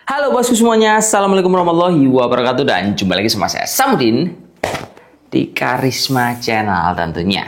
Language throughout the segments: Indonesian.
Halo bosku semuanya, Assalamualaikum warahmatullahi wabarakatuh. Dan jumpa lagi sama saya Samudin di Karisma Channel tentunya.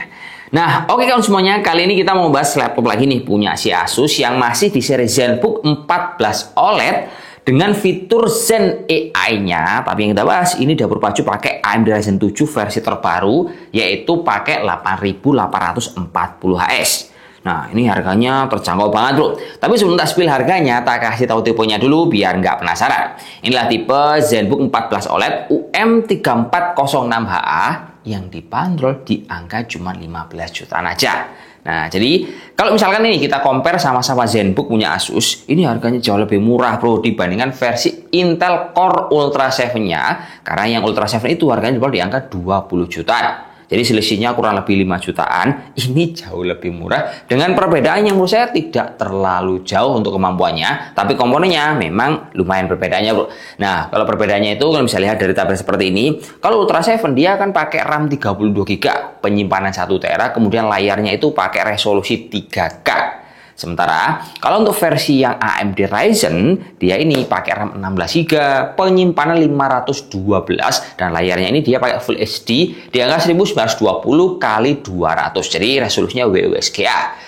Nah oke kawan semuanya, kali ini kita mau bahas laptop lagi nih, punya si Asus yang masih di seri ZenBook 14 OLED dengan fitur Zen AI-nya. Tapi yang kita bahas ini udah berpacu pakai AMD Ryzen 7 versi terbaru, yaitu pakai 8840HS. Nah, ini harganya terjangkau banget, bro. Tapi sebelum tak spill harganya, tak kasih tahu tipenya dulu biar nggak penasaran. Inilah tipe ZenBook 14 OLED UM3406HA yang dibanderol di angka cuma 15 jutaan aja. Nah, jadi kalau misalkan ini kita compare sama-sama ZenBook punya Asus, ini harganya jauh lebih murah, bro, dibandingkan versi Intel Core Ultra 7-nya. Karena yang Ultra 7 itu harganya dijual di angka 20 jutaan. Jadi selisihnya kurang lebih 5 jutaan, ini jauh lebih murah dengan perbedaan yang menurut saya tidak terlalu jauh untuk kemampuannya, tapi komponennya memang lumayan perbedaannya, bro. Nah, kalau perbedaannya itu kalau bisa lihat dari tabel seperti ini, kalau Ultra 7 dia akan pakai RAM 32GB, penyimpanan 1 TB, kemudian layarnya itu pakai resolusi 3K. Sementara kalau untuk versi yang AMD Ryzen, dia ini pakai RAM 16GB, penyimpanan 512 dan layarnya ini dia pakai Full HD di angka 1920x200. Jadi resolusinya WUSGA.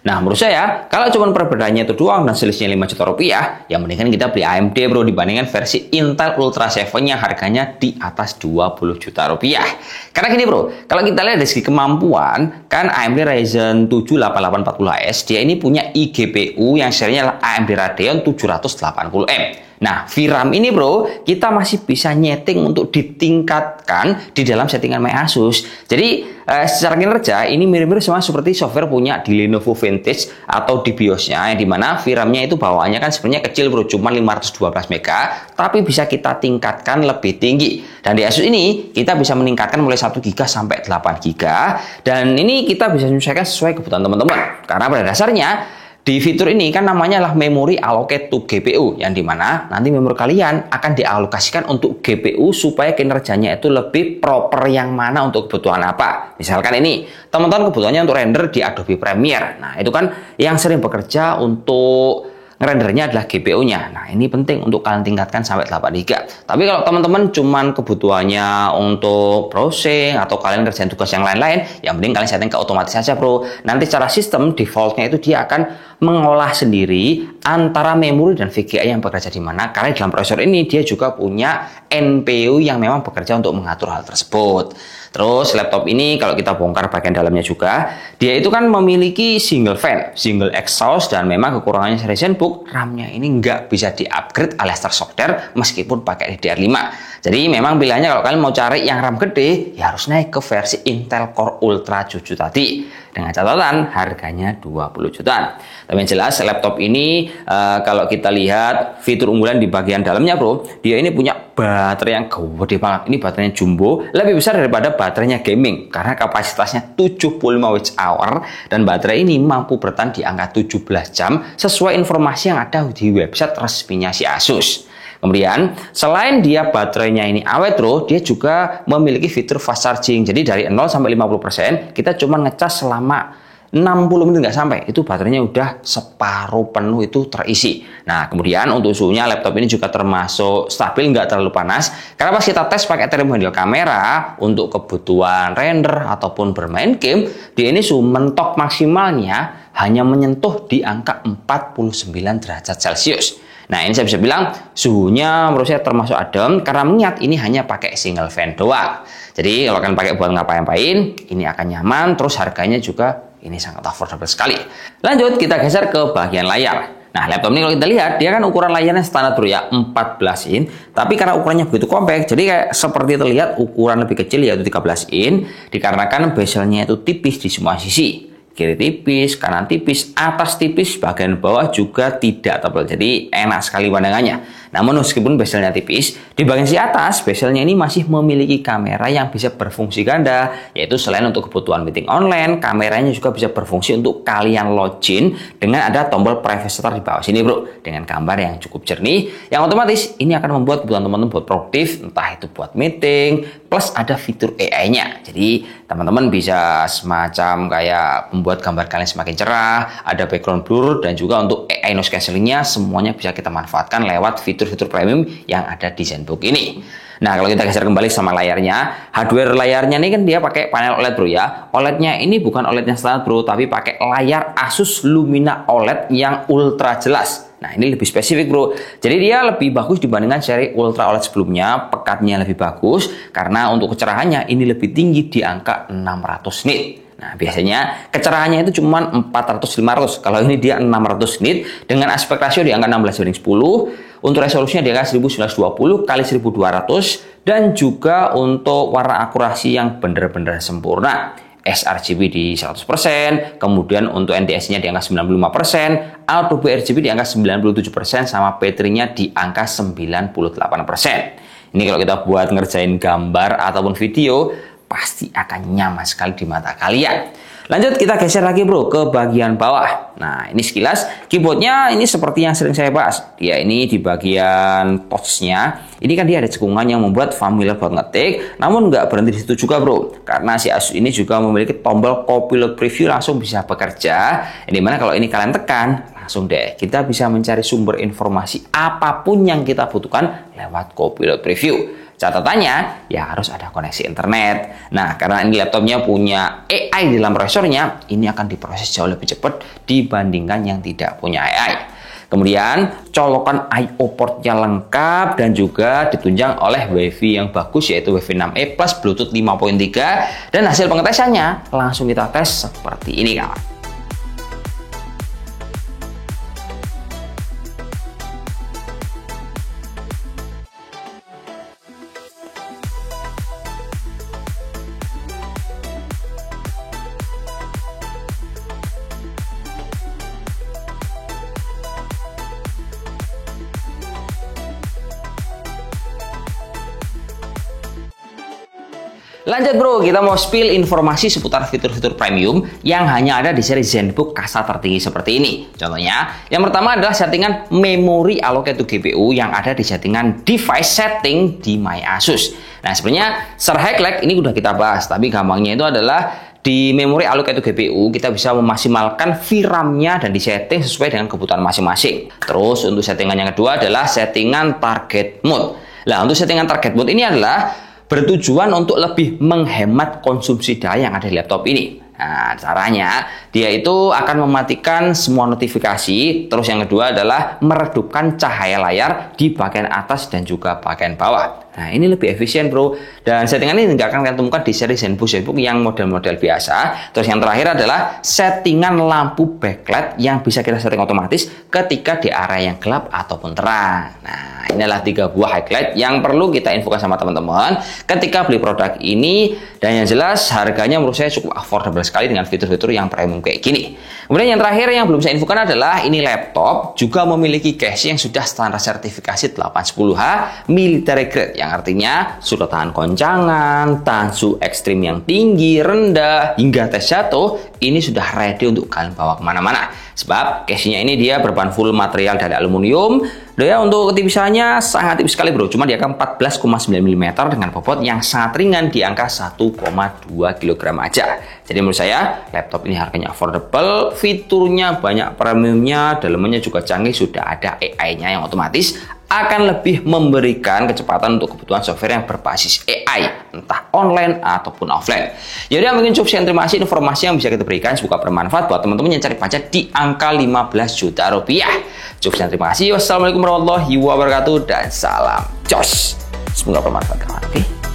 Nah, menurut saya kalau cuma perbedaannya itu doang dan selisihnya 5 juta rupiah, yang mendingan kita beli AMD, bro, dibandingkan versi Intel Ultra 7 yang harganya di atas 20 juta rupiah. Karena gini, bro, kalau kita lihat dari segi kemampuan, kan AMD Ryzen 7 8840HS dia ini punya eGPU yang serinya AMD Radeon 780M. Nah, VRAM ini, bro, kita masih bisa nyeting untuk ditingkatkan di dalam settingan My Asus. Jadi, secara kinerja ini mirip-mirip sama seperti software punya di Lenovo Vintage atau di BIOS-nya, yang dimana VRAM-nya itu bawaannya kan sebenarnya kecil, bro, cuma 512 MB, tapi bisa kita tingkatkan lebih tinggi. Dan di Asus ini, kita bisa meningkatkan mulai 1 GB sampai 8 GB, dan ini kita bisa menyesuaikan sesuai kebutuhan teman-teman. Karena pada dasarnya, di fitur ini kan namanya adalah Memory Allocate to GPU, yang dimana nanti memori kalian akan dialokasikan untuk GPU supaya kinerjanya itu lebih proper yang mana untuk kebutuhan apa. Misalkan ini, teman-teman kebutuhannya untuk render di Adobe Premiere. Nah, itu kan yang sering bekerja untuk rendernya adalah GPU-nya. Nah, ini penting untuk kalian tingkatkan sampai 8 GB. Tapi kalau teman-teman cuman kebutuhannya untuk browsing atau kalian ngerjain tugas yang lain-lain, yang penting kalian setting ke otomatis saja, bro. Nanti secara sistem defaultnya itu dia akan mengolah sendiri antara memori dan VGA yang bekerja di mana. Karena dalam prosesor ini dia juga punya NPU yang memang bekerja untuk mengatur hal tersebut. Terus laptop ini kalau kita bongkar bagian dalamnya juga, dia itu kan memiliki single fan, single exhaust, dan memang kekurangannya seri ZenBook, RAM-nya ini nggak bisa di-upgrade alias tersolder meskipun pakai DDR5. Jadi memang pilihannya kalau kalian mau cari yang RAM gede, ya harus naik ke versi Intel Core Ultra 7 tadi. Dengan catatan harganya 20 jutaan. Tapi yang jelas laptop ini kalau kita lihat fitur unggulan di bagian dalamnya, bro, dia ini punya baterai yang gede banget. Ini baterainya jumbo, lebih besar daripada baterainya gaming karena kapasitasnya 75 Wh dan baterai ini mampu bertahan di angka 17 jam sesuai informasi yang ada di website resminya si Asus. Kemudian, selain dia baterainya ini awet, bro, dia juga memiliki fitur fast charging. Jadi dari 0 sampai 50%, kita cuma ngecas selama 60 menit nggak sampai, itu baterainya udah separuh penuh itu terisi. Nah, kemudian untuk suhunya laptop ini juga termasuk stabil, nggak terlalu panas. Karena pas kita tes pakai thermal kamera untuk kebutuhan render ataupun bermain game, dia ini suhu mentok maksimalnya hanya menyentuh di angka 49 derajat Celcius. Nah, ini saya bisa bilang suhunya menurut saya termasuk adem karena mengingat ini hanya pakai single fan doang. Jadi kalau kalian pakai buat ngapain-ngapain, ini akan nyaman, terus harganya juga ini sangat affordable sekali. Lanjut, kita geser ke bagian layar. Nah, laptop ini kalau kita lihat, dia kan ukuran layarnya standar, bro, ya, 14 in. Tapi karena ukurannya begitu compact, jadi kayak seperti terlihat ukuran lebih kecil, yaitu 13 in. Dikarenakan bezelnya itu tipis di semua sisi. Kiri tipis, kanan tipis, atas tipis, bagian bawah juga tidak tebal. Jadi enak sekali pandangannya. Namun meskipun bezelnya tipis, di bagian si atas bezelnya ini masih memiliki kamera yang bisa berfungsi ganda, yaitu selain untuk kebutuhan meeting online, kameranya juga bisa berfungsi untuk kalian login dengan ada tombol privacy di bawah sini, bro, dengan gambar yang cukup jernih, yang otomatis ini akan membuat kebutuhan teman-teman buat produktif, entah itu buat meeting, plus ada fitur AI-nya. Jadi teman-teman bisa semacam kayak membuat gambar kalian semakin cerah, ada background blur, dan juga untuk AI noise cancellingnya semuanya bisa kita manfaatkan lewat fitur fitur-fitur premium yang ada di ZenBook ini. Nah, kalau kita geser kembali sama layarnya, hardware layarnya ini kan dia pakai panel OLED bro ya. OLED-nya ini bukan OLED yang standar bro, tapi pakai layar Asus Lumina OLED yang ultra jelas. Nah, ini lebih spesifik bro. Jadi dia lebih bagus dibandingkan seri Ultra OLED sebelumnya, pekatnya lebih bagus karena untuk kecerahannya ini lebih tinggi di angka 600 nit. Nah, biasanya kecerahannya itu cuma 400-500. Kalau ini dia 600 nit dengan aspek rasio di angka 16:10. Untuk resolusinya di angka 1920 x 1200 dan juga untuk warna akurasi yang benar-benar sempurna. sRGB di 100%, kemudian untuk NTSC-nya di angka 95%, RGB RGB di angka 97%, sama baterainya di angka 98%. Ini kalau kita buat ngerjain gambar ataupun video, pasti akan nyaman sekali di mata kalian. Lanjut kita geser lagi bro ke bagian bawah. Nah, ini sekilas keyboardnya ini seperti yang sering saya bahas. Dia ini di bagian touch-nya, ini kan dia ada cekungan yang membuat familiar buat ngetik. Namun nggak berhenti di situ juga bro, karena si Asus ini juga memiliki tombol Copilot Preview langsung bisa bekerja. Ini mana kalau ini kalian tekan, langsung deh kita bisa mencari sumber informasi apapun yang kita butuhkan lewat Copilot Preview. Catatannya, ya harus ada koneksi internet. Nah, karena ini laptopnya punya AI di dalam prosesornya, ini akan diproses jauh lebih cepat dibandingkan yang tidak punya AI. Kemudian, colokan I/O portnya lengkap dan juga ditunjang oleh WiFi yang bagus, yaitu WiFi 6E plus Bluetooth 5.3. Dan hasil pengetesannya, langsung kita tes seperti ini kawan. Lanjut bro, kita mau spill informasi seputar fitur-fitur premium yang hanya ada di seri ZenBook kasta tertinggi seperti ini. Contohnya, yang pertama adalah settingan memori allocate to GPU yang ada di settingan device setting di My Asus. Nah, sebenarnya secara highlight ini udah kita bahas, tapi gampangnya itu adalah di memori allocate to GPU kita bisa memaksimalkan VRAM-nya dan disetting sesuai dengan kebutuhan masing-masing. Terus untuk settingan yang kedua adalah settingan target mode. Nah, untuk settingan target mode ini adalah bertujuan untuk lebih menghemat konsumsi daya yang ada di laptop ini. Nah, caranya dia itu akan mematikan semua notifikasi. Terus yang kedua adalah meredupkan cahaya layar di bagian atas dan juga bagian bawah. Nah, ini lebih efisien bro. Dan settingan ini nggak akan kalian temukan di seri ZenBook yang model-model biasa. Terus yang terakhir adalah settingan lampu backlight yang bisa kita setting otomatis ketika di area yang gelap ataupun terang. Nah, inilah 3 buah highlight yang perlu kita infokan sama teman-teman ketika beli produk ini. Dan yang jelas harganya menurut saya cukup affordable sekali dengan fitur-fitur yang premium kayak gini. Kemudian yang terakhir yang belum saya infokan adalah ini laptop juga memiliki case yang sudah standar sertifikasi 810H military grade, yang artinya sudah tahan goncangan, tahan suhu ekstrim yang tinggi, rendah, hingga tes jatuh. Ini sudah ready untuk kalian bawa kemana-mana. Sebab case-nya ini dia berbahan full material dari aluminium. Dan untuk ketipisannya sangat tipis sekali bro, cuma di angka 14,9 mm dengan bobot yang sangat ringan di angka 1,2 kg aja. Jadi menurut saya laptop ini harganya affordable, fiturnya banyak premiumnya, dalamnya juga canggih, sudah ada AI-nya yang otomatis akan lebih memberikan kecepatan untuk kebutuhan software yang berbasis AI, entah online ataupun offline. Jadi mungkin cukup sekian, terima kasih informasi yang bisa kita berikan, semoga bermanfaat buat teman-teman yang cari pajak di angka 15 juta rupiah. Cukup sekian, terima kasih. Wassalamualaikum warahmatullahi wabarakatuh dan salam jos. Semoga bermanfaat kawan. Oke.